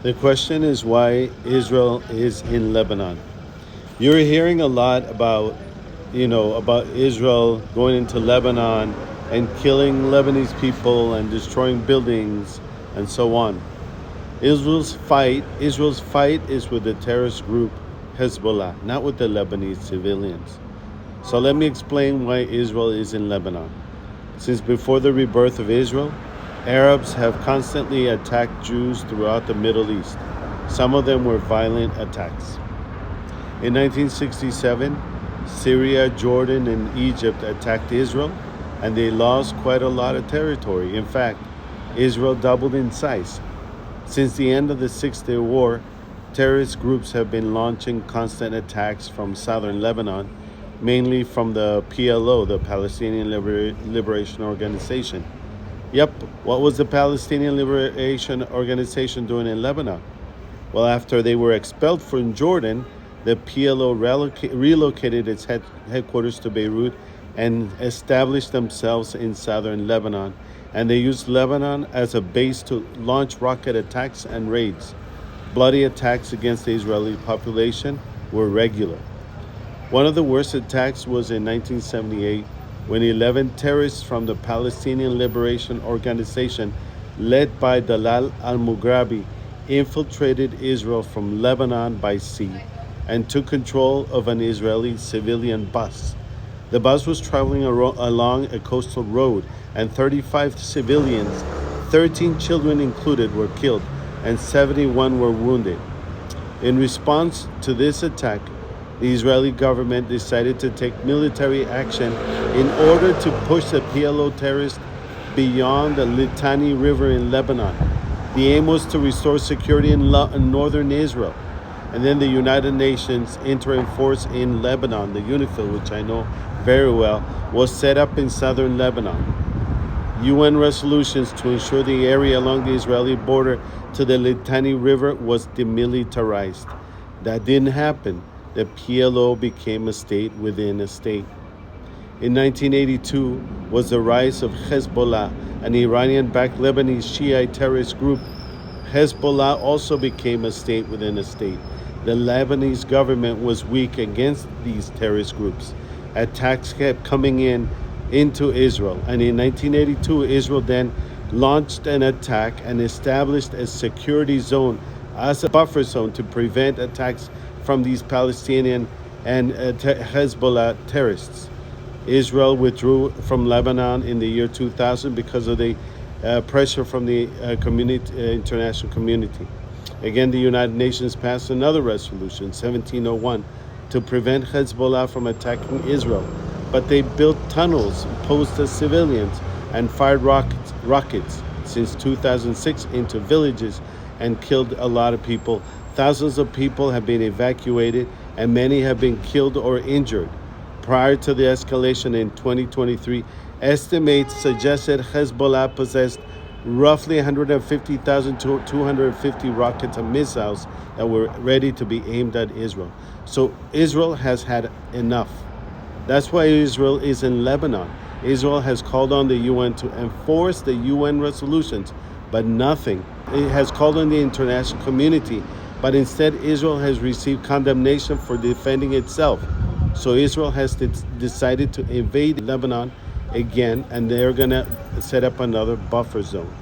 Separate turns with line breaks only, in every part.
The question is why Israel is in Lebanon. You're hearing a lot about Israel going into Lebanon and killing Lebanese people and destroying buildings and so on. Israel's fight is with the terrorist group Hezbollah, not with the Lebanese civilians. So let me explain why Israel is in Lebanon. Since before the rebirth of Israel, Arabs have constantly attacked Jews throughout the Middle East. Some of them were violent attacks. In 1967, Syria, Jordan, and Egypt attacked Israel, and they lost quite a lot of territory. In fact, Israel doubled in size. Since the end of the Six-Day War, terrorist groups have been launching constant attacks from southern Lebanon, mainly from the PLO, the Palestinian Liberation Organization. Yep, what was the Palestinian Liberation Organization doing in Lebanon? Well, after they were expelled from Jordan, the PLO relocated its headquarters to Beirut and established themselves in southern Lebanon. And they used Lebanon as a base to launch rocket attacks and raids. Bloody attacks against the Israeli population were regular. One of the worst attacks was in 1978 when 11 terrorists from the Palestinian Liberation Organization, led by Dalal al-Mughrabi, infiltrated Israel from Lebanon by sea and took control of an Israeli civilian bus. The bus was traveling along a coastal road, and 35 civilians, 13 children included, were killed, and 71 were wounded. In response to this attack, the Israeli government decided to take military action in order to push the PLO terrorists beyond the Litani River in Lebanon. The aim was to restore security in northern Israel. And then the United Nations Interim Force in Lebanon, the UNIFIL, which I know very well, was set up in southern Lebanon. UN resolutions to ensure the area along the Israeli border to the Litani River was demilitarized. That didn't happen. The PLO became a state within a state. In 1982 was the rise of Hezbollah, an Iranian-backed Lebanese Shiite terrorist group. Hezbollah also became a state within a state. The Lebanese government was weak against these terrorist groups. Attacks kept coming into Israel, and in 1982, Israel then launched an attack and established a security zone as a buffer zone to prevent attacks from these Palestinian and Hezbollah terrorists. Israel withdrew from Lebanon in the year 2000 because of the pressure from the international community. Again, the United Nations passed another resolution, 1701, to prevent Hezbollah from attacking Israel. But they built tunnels, posed as civilians, and fired rockets since 2006 into villages and killed a lot of people. Thousands of people have been evacuated, and many have been killed or injured. Prior to the escalation in 2023, estimates suggested Hezbollah possessed roughly 150,000 to 250 rockets and missiles that were ready to be aimed at Israel. So Israel has had enough. That's why Israel is in Lebanon. Israel has called on the UN to enforce the UN resolutions, but nothing. It has called on the international community, but instead Israel has received condemnation for defending itself. So Israel has decided to invade Lebanon again, and they're going to set up another buffer zone.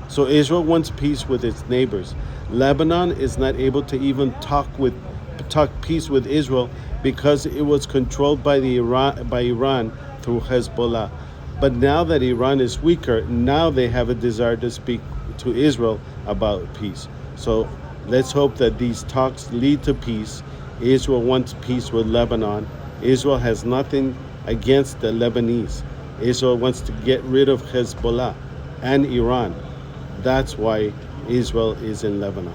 So Israel wants peace with its neighbors. Lebanon is not able to even talk peace with Israel because it was controlled by Iran through Hezbollah. But now that Iran is weaker, now they have a desire to speak to Israel about peace. So let's hope that these talks lead to peace. Israel wants peace with Lebanon. Israel has nothing against the Lebanese. Israel wants to get rid of Hezbollah and Iran. That's why Israel is in Lebanon.